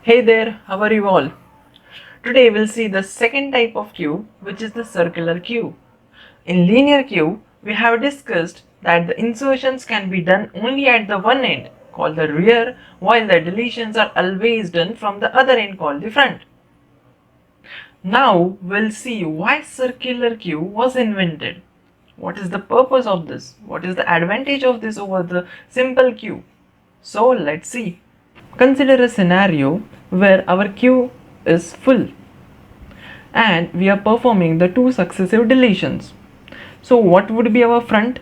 Hey there, how are you all? Today we'll see the second type of queue, which is the circular queue. In linear queue, we have discussed that the insertions can be done only at the one end, called the rear, while the deletions are always done from the other end, called the front. Now we'll see why circular queue was invented. What is the purpose of this? What is the advantage of this over the simple queue? So let's see. Consider a scenario where our queue is full and we are performing the two successive deletions. So what would be our front?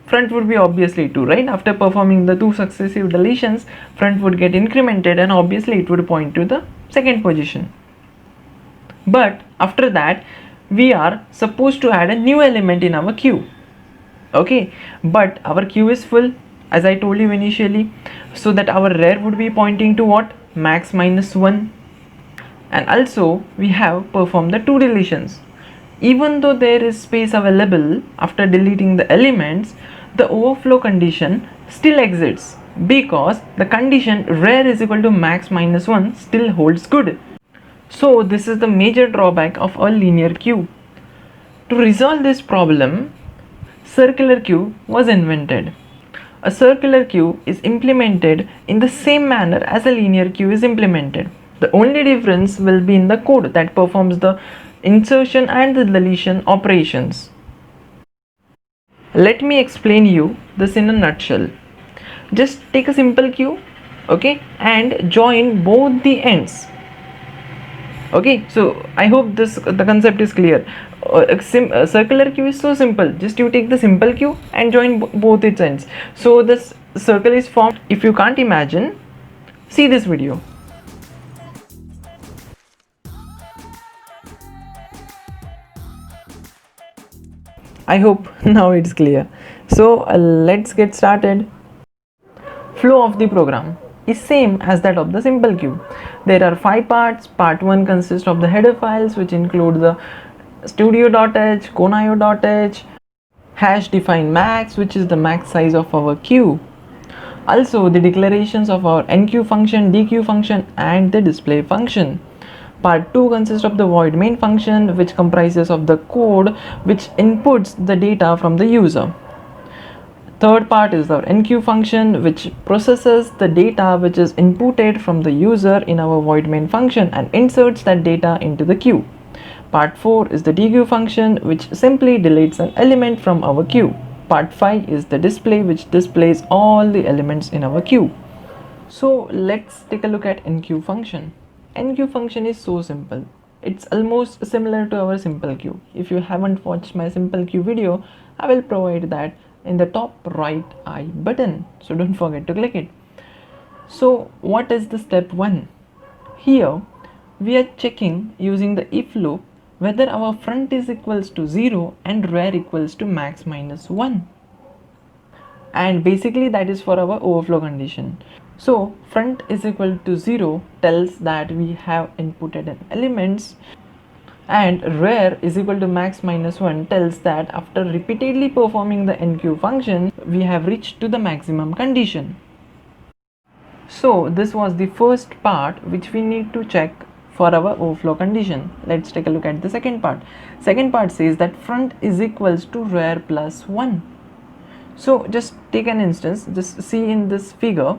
Front would be obviously 2, right? After performing the two successive deletions, front would get incremented and obviously it would point to the second position. But after that, we are supposed to add a new element in our queue. Okay, but our queue is full, as I told you initially, so that our rear would be pointing to what? Max minus 1. And also we have performed the two deletions. Even though there is space available after deleting the elements, the overflow condition still exists because the condition rear is equal to max minus 1 still holds good. So this is the major drawback of a linear queue. To resolve this problem, circular queue was invented. A circular queue is implemented in the same manner as a linear queue is implemented. The only difference will be in the code that performs the insertion and the deletion operations. Let me explain you this in a nutshell. Just take a simple queue, okay, and join both the ends. Okay, so I hope the concept is clear. A circular queue is so simple. Just you take the simple queue and join both its ends. So this circle is formed. If you can't imagine, see this video. I hope now it's clear. So let's get started. Flow of the program is same as that of the simple queue. There are 5 parts. Part 1 consists of the header files, which include the studio.h, conaio.h, hash define max, which is the max size of our queue. Also the declarations of our enqueue function, dequeue function and the display function. Part 2 consists of the void main function, which comprises of the code which inputs the data from the user. Third part is our enqueue function, which processes the data which is inputted from the user in our void main function and inserts that data into the queue. Part 4 is the dequeue function, which simply deletes an element from our queue. Part 5 is the display, which displays all the elements in our queue. So let's take a look at enqueue function. Enqueue function is so simple. It's almost similar to our simple queue. If you haven't watched my simple queue video, I will provide that in the top right eye button, so don't forget to click it. So what is the step 1? Here we are checking using the if loop whether our front is equals to 0 and rear equals to max minus 1, and basically that is for our overflow condition. So front is equal to 0 tells that we have inputted an elements, and rear is equal to max minus 1 tells that after repeatedly performing the enqueue function we have reached to the maximum condition. So this was the first part which we need to check for our overflow condition. Let's take a look at the second part. Second part says that front is equals to rear plus 1. So just take an instance, just see in this figure.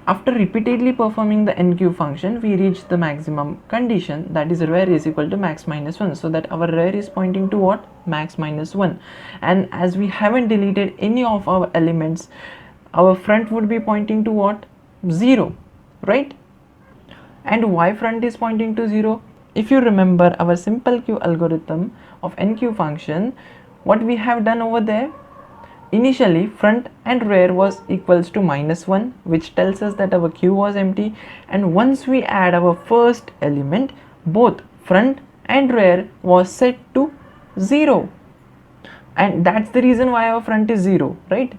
After repeatedly performing the enqueue function, we reach the maximum condition, that is rear is equal to max minus 1. So that our rear is pointing to what? Max minus 1. And as we haven't deleted any of our elements, our front would be pointing to what? 0, right? And why front is pointing to 0? If you remember our simple queue algorithm of enqueue function, what we have done over there? Initially front and rear was equals to minus 1, which tells us that our queue was empty, and once we add our first element, both front and rear was set to 0, and that's the reason why our front is 0, right?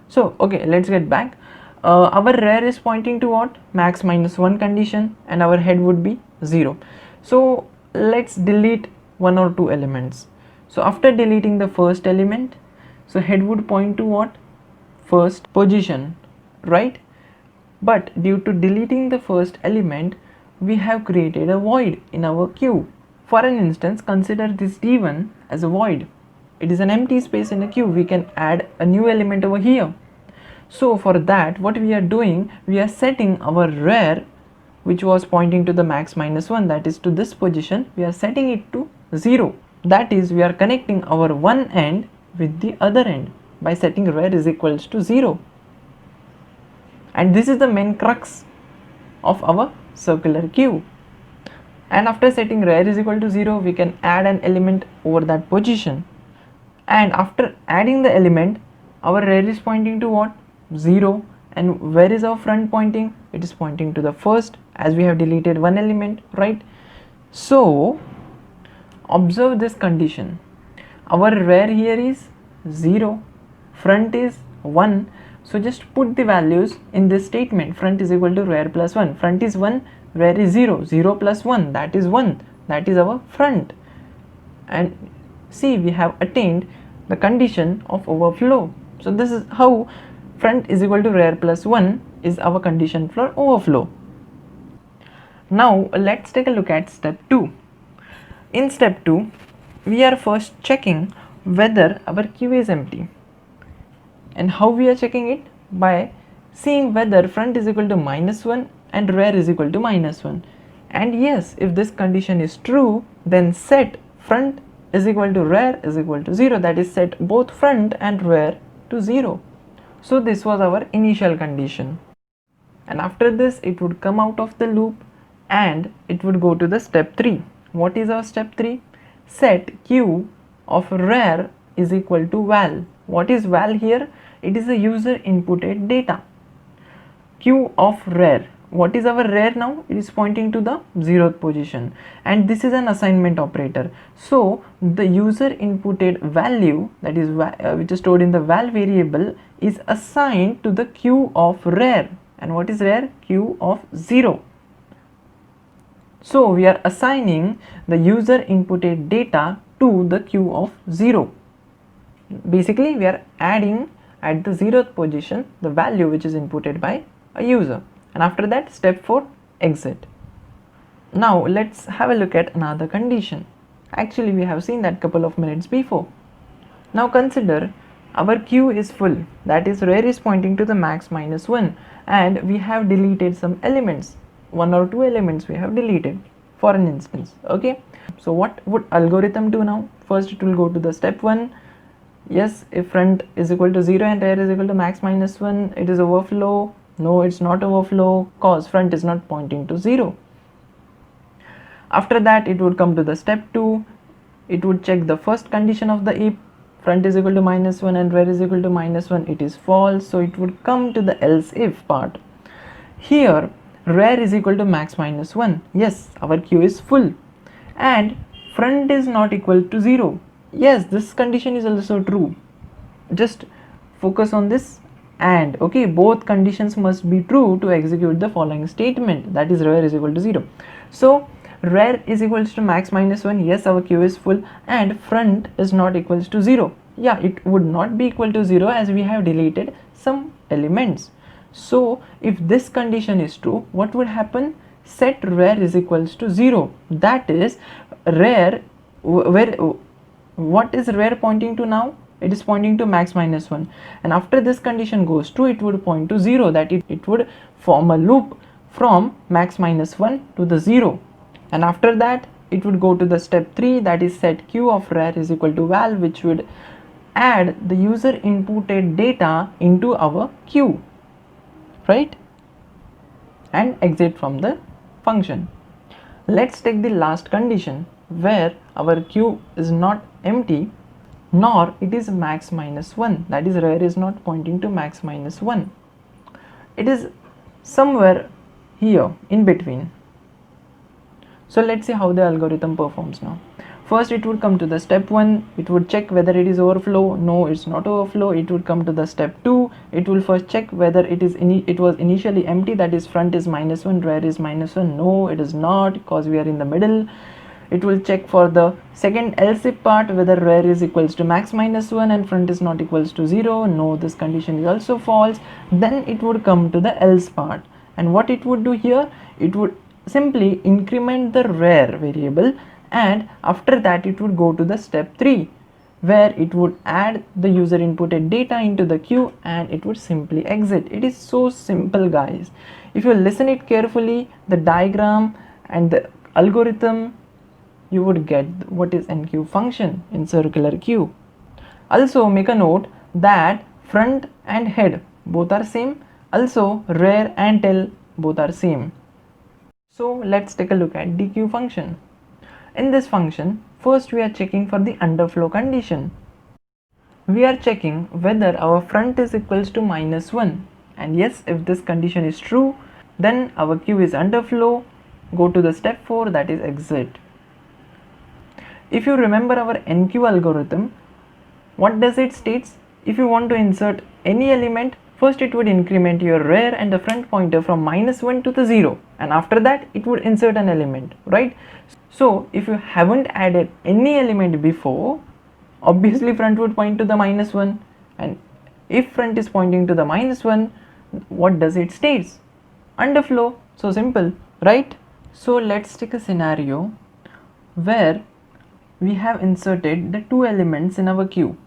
So okay, let's get back. Our rear is pointing to what? Max minus 1 condition, and our head would be 0. So let's delete one or two elements. So after deleting the first element, so head would point to what? First position, right? but due to deleting the first element, we have created a void in our queue. For an instance, consider this D1 as a void. It is an empty space in a queue. We can add a new element over here. So for that, what we are doing, we are setting our rear, which was pointing to the max minus 1, that is to this position, we are setting it to 0. That is, we are connecting our one end with the other end by setting rear is equals to 0. And this is the main crux of our circular queue. And after setting rear is equal to 0, we can add an element over that position. And after adding the element, our rear is pointing to what? 0. And where is our front pointing? It is pointing to the first, as we have deleted one element, right? So observe this condition. Our rear here is 0, front is 1. So just put the values in this statement. Front is equal to rear plus 1. Front is 1, rear is 0. 0 plus 1, that is 1. That is our front. And see, we have attained the condition of overflow. So this is how front is equal to rear plus 1 is our condition for overflow. Now let's take a look at step 2. In step 2, we are first checking whether our queue is empty. And how we are checking it? By seeing whether front is equal to minus 1 and rear is equal to minus 1. And yes, if this condition is true, then set front is equal to rear is equal to 0. That is, set both front and rear to 0. So this was our initial condition. And after this, it would come out of the loop and it would go to the step 3. What is our step 3? Set queue of rear is equal to val. What is val here? It is a user inputted data. Queue of rear. What is our rear now? It is pointing to the 0th position, and this is an assignment operator. So the user inputted value, that is which is stored in the val variable, is assigned to the queue of rear. And what is rear? Queue of 0. So we are assigning the user inputted data to the queue of 0. Basically, we are adding at the 0th position the value which is inputted by a user. And after that, step 4, exit. Now let's have a look at another condition. Actually, we have seen that couple of minutes before. Now consider our queue is full, that is, rear is pointing to the max minus 1, and we have deleted some elements. 1 or 2 elements we have deleted, for an instance. Okay, so what would algorithm do now? First, it will go to the step 1. Yes, if front is equal to 0 and rear is equal to max minus 1, it is overflow. No, it's not overflow, cause front is not pointing to 0. After that, it would come to the step 2. It would check the first condition of the if. Front is equal to minus 1 and rear is equal to minus 1, it is false. So it would come to the else if part. Here, rear is equal to max minus 1. Yes, our queue is full. And front is not equal to 0. Yes, this condition is also true. Just focus on this. And okay, both conditions must be true to execute the following statement, that is, rear is equal to 0. So rear is equals to max minus 1. Yes, our queue is full, and front is not equals to 0. Yeah, it would not be equal to 0 as we have deleted some elements. So if this condition is true, what would happen? Set rear is equals to 0. That is, rear, what is rear pointing to now? It is pointing to max minus 1, and after this condition goes true, it would point to 0, that it would form a loop from max minus 1 to the 0. And after that, it would go to the step 3, that is, set queue of rear is equal to val, which would add the user inputted data into our queue, right, and exit from the function. Let's take the last condition, where our queue is not empty nor it is max minus 1, that is, rear is not pointing to max minus 1. It is somewhere here in between. So let's see how the algorithm performs now. First, it would come to the step 1, it would check whether it is overflow. No, it's not overflow. It would come to the step 2, it will first check whether it was initially empty, that is, front is minus 1, rear is minus 1. No, it is not, because we are in the middle. It will check for the second else if part, whether rear is equals to max minus 1 and front is not equals to 0. No, this condition is also false. Then it would come to the else part. And what it would do here, it would simply increment the rear variable, and after that it would go to the step 3, where it would add the user inputted data into the queue and it would simply exit. It is so simple, guys. If you listen it carefully, the diagram and the algorithm, you would get what is enqueue function in circular queue. Also make a note that front and head both are same, also rear and tail both are same. So let's take a look at dequeue function. In this function, first we are checking for the underflow condition. We are checking whether our front is equals to -1, and yes, if this condition is true, then our queue is underflow. Go to the step 4, that is exit. If you remember our enqueue algorithm, what does it states? If you want to insert any element, first it would increment your rear and the front pointer from -1 to the 0, and after that it would insert an element, right? So if you haven't added any element before, obviously front would point to the -1, and if front is pointing to the -1, what does it states? Underflow. So simple, right? So let's take a scenario where we have inserted the two elements in our queue.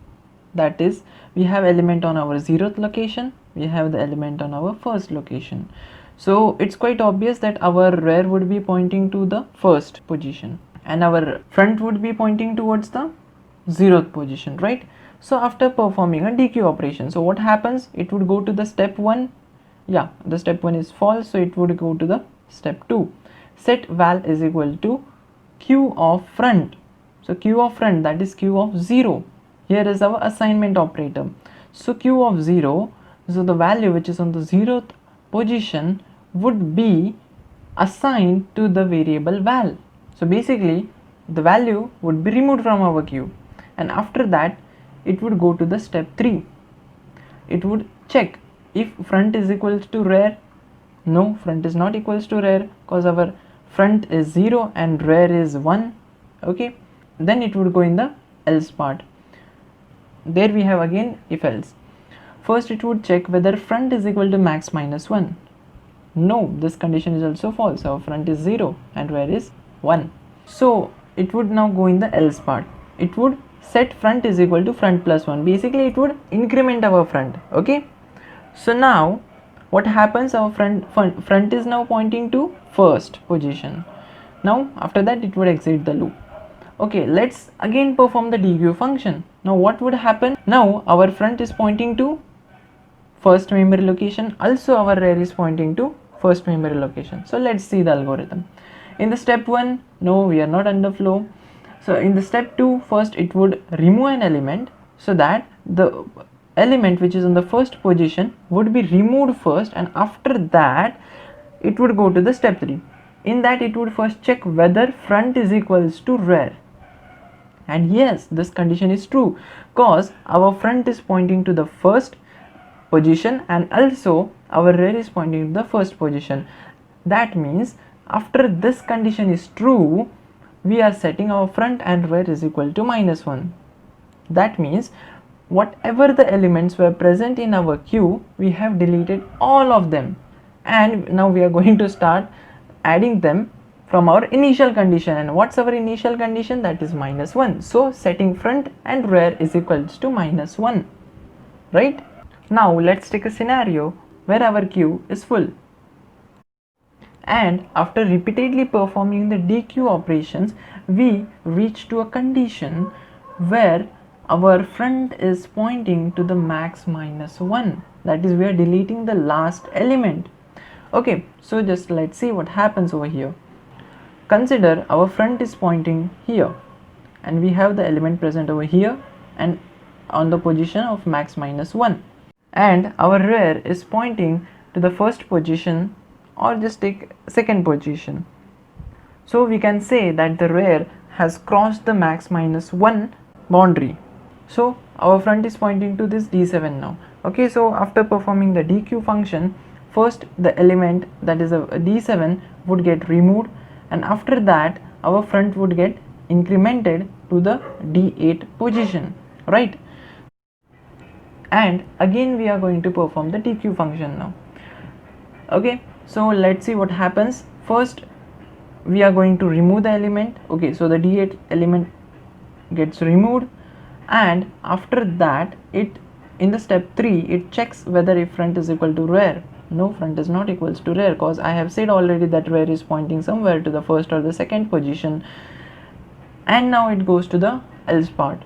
That is, we have element on our 0th location, we have the element on our first location. So it's quite obvious that our rear would be pointing to the first position and our front would be pointing towards the 0th position, right? So after performing a dequeue operation, so what happens? It would go to the step 1. Yeah, the step 1 is false, so it would go to the step 2. Set val is equal to queue of front. So queue of front, that is queue of 0. Here is our assignment operator. So queue of 0, so the value which is on the 0th position would be assigned to the variable val. So basically the value would be removed from our queue, and after that it would go to the step 3. It would check if front is equals to rear. No, front is not equals to rear because our front is 0 and rear is 1. Okay, then it would go in the else part. There we have again if else. First it would check whether front is equal to max -1. No, this condition is also false. Our front is 0 and rear is 1. So it would now go in the else part. It would set front is equal to front plus 1. Basically it would increment our front. Okay, so now what happens? Our front is now pointing to first position. Now after that it would exit the loop. Okay, let's again perform the dequeue function. Now what would happen? Now our front is pointing to first memory location, also our rear is pointing to first memory location. So let's see the algorithm. In the step 1, no, we are not underflow. So in the step 2, first it would remove an element, so that the element which is in the first position would be removed first, and after that it would go to the step 3. In that it would first check whether front is equals to rear, and yes, this condition is true because our front is pointing to the first position and also our rear is pointing to the first position. That means after this condition is true, we are setting our front and rear is equal to -1. That means whatever the elements were present in our queue, we have deleted all of them, and now we are going to start adding them from our initial condition. And what's our initial condition? That is -1. So setting front and rear is equals to -1, right? Now let's take a scenario where our queue is full, and after repeatedly performing the dequeue operations, we reach to a condition where our front is pointing to the max -1. That is, we are deleting the last element. Okay, so just let's see what happens over here. Consider our front is pointing here, and we have the element present over here and on the position of max -1, and our rear is pointing to the first position, or just take second position. So we can say that the rear has crossed the max -1 boundary. So our front is pointing to this D7 now. Okay, so after performing the dequeue function, first the element, that is a D7, would get removed, and after that our front would get incremented to the D8 position, right? And again we are going to perform the dequeue function now. Okay, So let's see what happens. First we are going to remove the element. Okay, so the D8 element gets removed, and after that it, in the step 3, it checks whether if front is equal to rear. No, front is not equals to rear, because I have said already that rear is pointing somewhere to the first or the second position. And now it goes to the else part.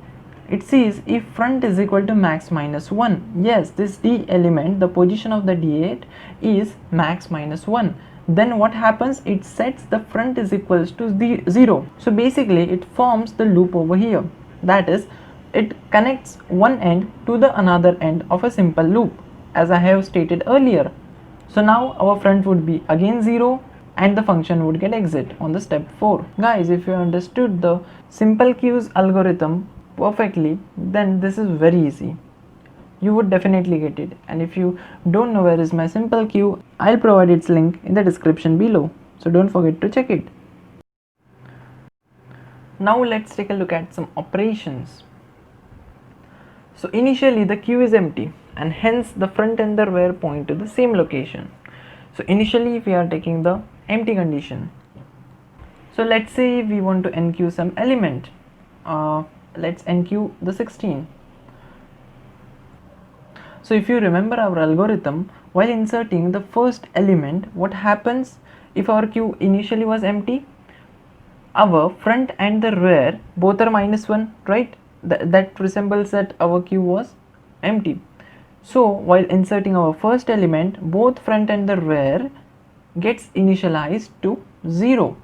It says if front is equal to max minus 1. Yes, this D element, the position of the D8 is max minus 1. Then what happens? It sets the front is equals to 0. So basically it forms the loop over here. That is, it connects one end to the another end of a simple loop, as I have stated earlier. So now our front would be again 0 and the function would get exit on the step 4. Guys, if you understood the simple queues algorithm perfectly, then this is very easy. You would definitely get it. And if you don't know where is my simple queue, I'll provide its link in the description below. So don't forget to check it. Now let's take a look at some operations. So initially the queue is empty, and hence the front and the rear point to the same location. So initially we are taking the empty condition. So let's say we want to enqueue some element. Let's enqueue the 16. So if you remember our algorithm, while inserting the first element, what happens if our queue initially was empty? Our front and the rear both are minus 1, right? That resembles that our queue was empty. So while inserting our first element, both front and the rear gets initialized to 0,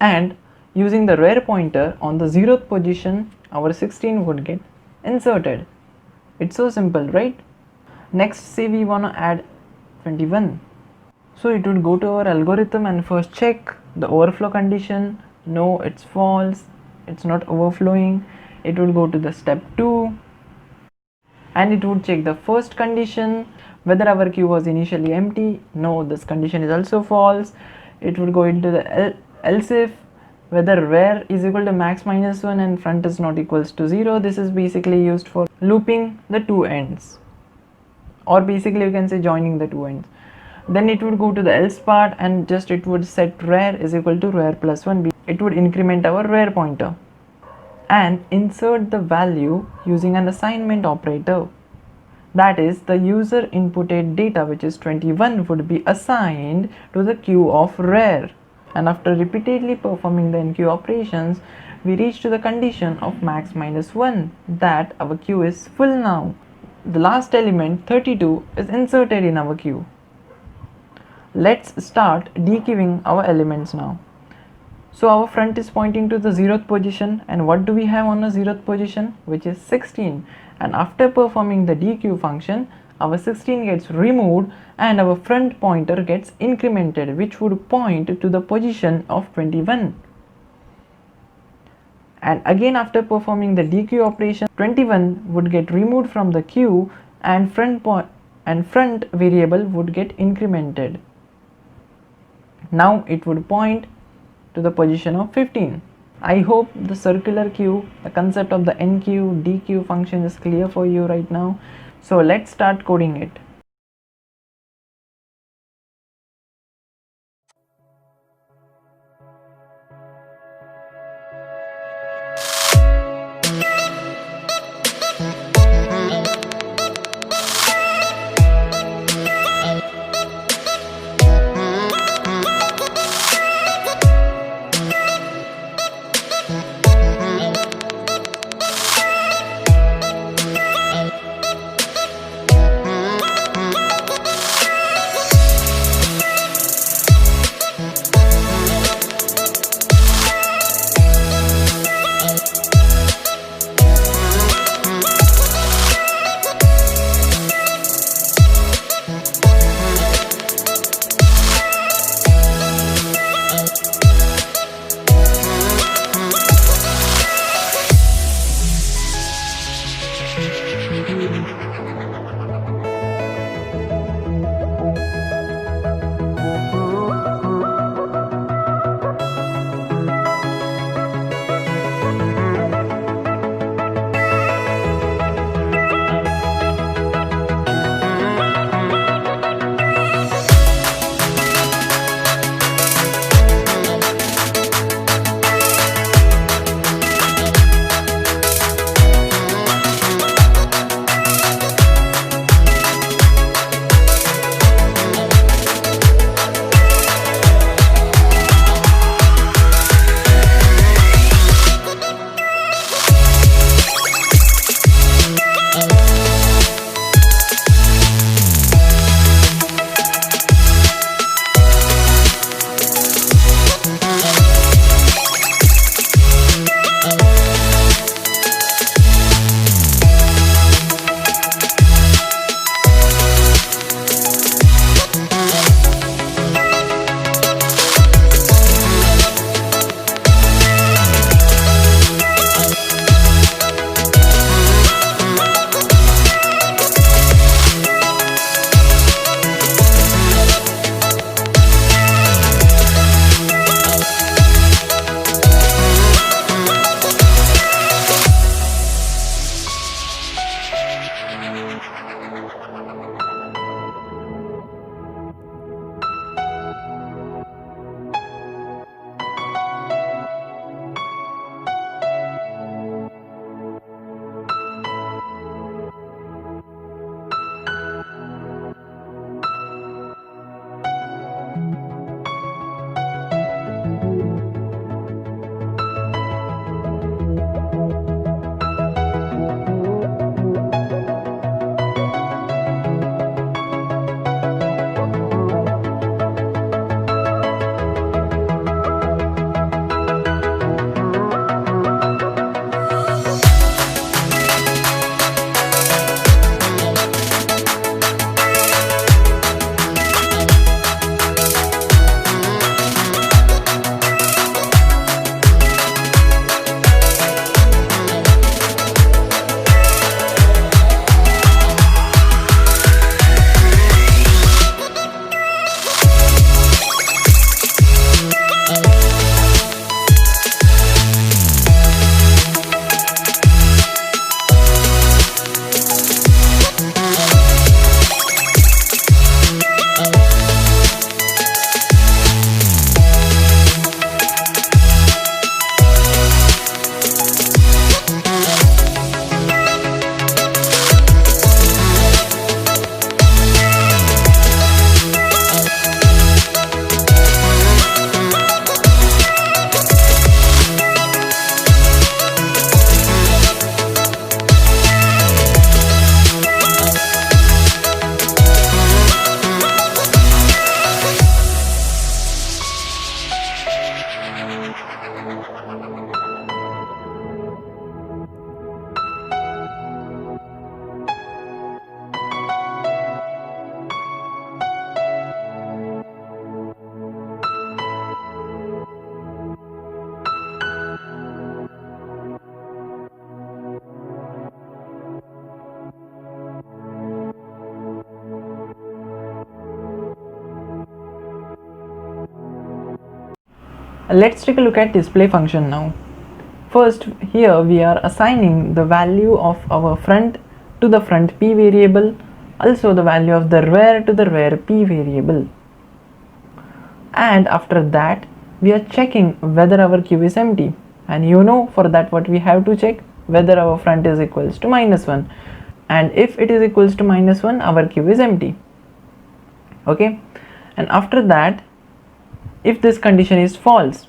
and using the rear pointer on the 0th position, our 16 would get inserted. It's so simple, right? Next, say we want to add 21. So it would go to our algorithm and first check the overflow condition. No, it's false, it's not overflowing. It would go to the step 2 and it would check the first condition, whether our queue was initially empty. No, this condition is also false. It would go into the else if, whether rear is equal to max minus 1 and front is not equals to 0. This is basically used for looping the two ends, or basically you can say joining the two ends. Then it would go to the else part and just it would set rear is equal to rear plus 1. It would increment our rear pointer and insert the value using an assignment operator. That is, the user inputted data, which is 21, would be assigned to the queue of rear. And after repeatedly performing the enqueue operations, we reach to the condition of max minus 1, that our queue is full now. The last element, 32, is inserted in our queue. Let's start dequeuing our elements now. So our front is pointing to the 0th position, and what do we have on the 0th position, which is 16. And after performing the dequeue function, our 16 gets removed and our front pointer gets incremented, which would point to the position of 21. And again, after performing the dequeue operation, 21 would get removed from the queue and front variable would get incremented. Now it would point to the position of 15. I hope the circular queue, the concept of the enqueue, dequeue function is clear for you right now. So let's start coding it. Let's take a look at display function now. First, here we are assigning the value of our front to the front p variable, also the value of the rear to the rear p variable. And after that, we are checking whether our queue is empty. And you know, for that what we have to check, whether our front is equals to -1. And if it is equals to -1, our queue is empty. Okay. And after that, if this condition is false,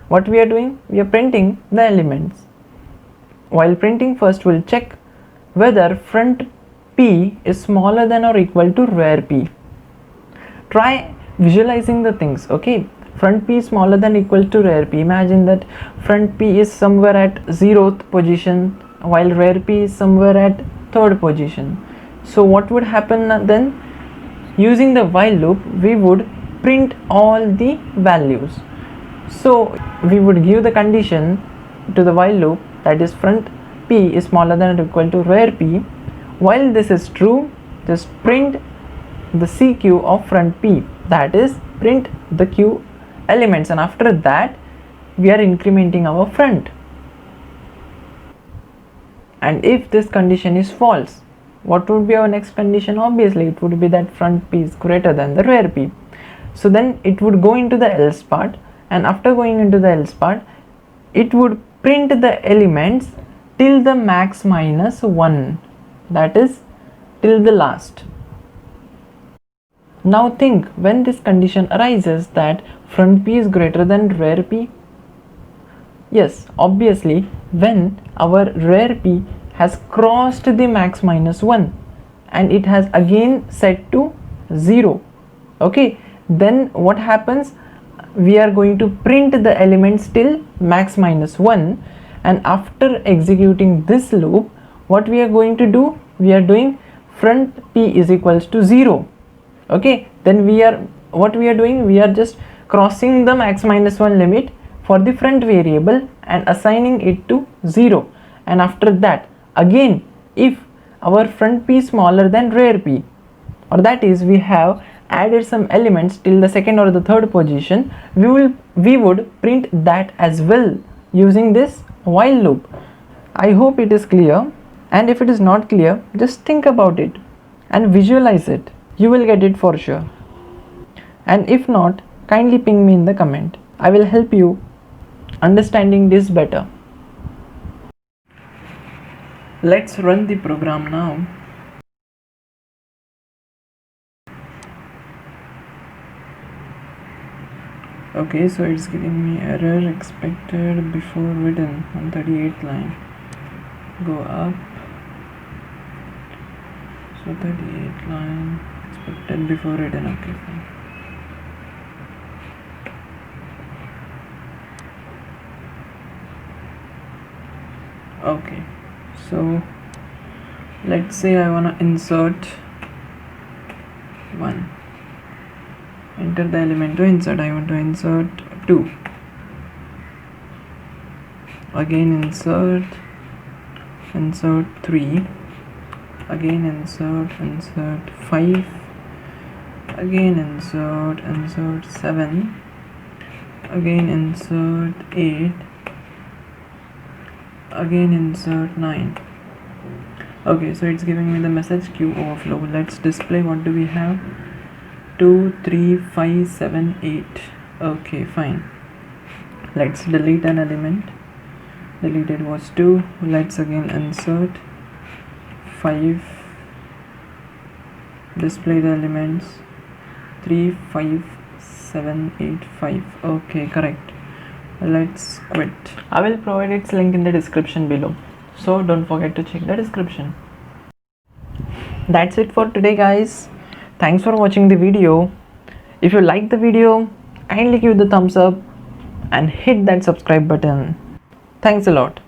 what we are doing? We are printing the elements. While printing, first we'll check whether front p is smaller than or equal to rear p. Try visualizing the things. Okay, front p is smaller than equal to rear p. Imagine that front p is somewhere at 0th position while rear p is somewhere at 3rd position. So what would happen then? Using the while loop, we would print all the values. So we would give the condition to the while loop, that is front p is smaller than or equal to rear p. While this is true, just print the CQ of front p, that is print the Q elements, and after that we are incrementing our front. And if this condition is false, what would be our next condition? Obviously it would be that front p is greater than the rear p. So then it would go into the else part, and after going into the else part, it would print the elements till the max -1, that is till the last. Now think, when this condition arises that front p is greater than rear p, yes, obviously when our rear p has crossed the max -1 and it has again set to 0, okay, then what happens? We are going to print the elements till max -1, and after executing this loop, what we are going to do? We are doing front p is equals to 0. Okay, then what we are doing? We are just crossing the max -1 limit for the front variable and assigning it to 0. And after that, again, if our front p is smaller than rear p, or that is we have added some elements till the 2nd or the 3rd position, we would print that as well using this while loop. I hope it is clear, and if it is not clear, just think about it and visualize it. You will get it for sure. And if not, kindly ping me in the comment. I will help you understanding this better. Let's run the program now. Okay, so it's giving me error expected before written on 38th line. Go up. So 38th line, expected before written. Okay, fine. Okay, so let's say I wanna insert 1. Enter the element to insert. I want to insert 2. Again insert 3. Again insert 5. Again insert 7. Again insert 8. Again insert 9. Okay, so it's giving me the message queue overflow. Let's display what do we have. 2, 3, 5, 7, 8. Okay, fine. Let's delete an element. Deleted was 2. Let's again insert 5. Display the elements 3, 5, 7, 8, 5. Okay, correct. Let's quit. I will provide its link in the description below, so don't forget to check the description. That's it for today, guys. Thanks for watching the video. If you like the video, kindly give the thumbs up and hit that subscribe button. Thanks a lot.